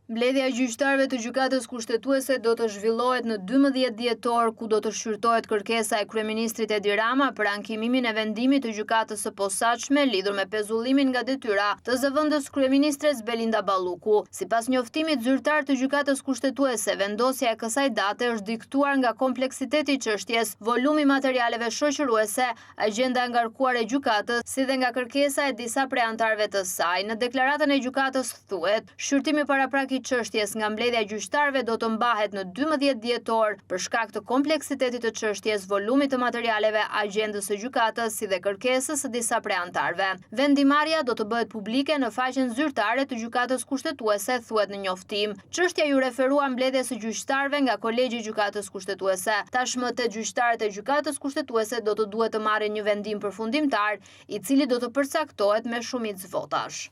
Mbledhja e gjyqtarëve të gjykatës kushtetuese do të zhvillohet në 12 dhjetor, ku do të shqyrtohet kërkesa e kryeministrit Edi Rama për ankimimin e vendimit të gjykatës së posaçme lidhur me pezullimin nga detyra të zëvendës kryeministres Belinda Balluku. Sipas njoftimit zyrtar të gjykatës kushtetuese, vendosja e kësaj date është diktuar nga kompleksiteti i çështjes, volumi i materialeve shoqëruese, agjenda e ngarkuar e gjykatës, si dhe nga kërkesa e disa prej anëtarëve të saj. Në deklaratën e gjykatës thuhet, shqyrtimi paraprak i çështjes nga mbledhja e gjyqtarëve do të mbahet në 12 dhjetor për shkak të kompleksitetit të çështjes, volumit të materialeve, agjendës së gjykatës si dhe kërkesës së disa prej anëtarëve. Vendimarrja do të bëhet publike në faqen zyrtare të gjykatës kushtetuese, thuhet në njoftim. Çështja ju referua mbledhjes së gjyqtarëve nga kolegji i gjykatës kushtetuese. Tashmë të gjyqtarët e gjykatës kushtetuese do të duhet të marrin një vendim përfundimtar, i cili do të përcaktohet me shumicë votash.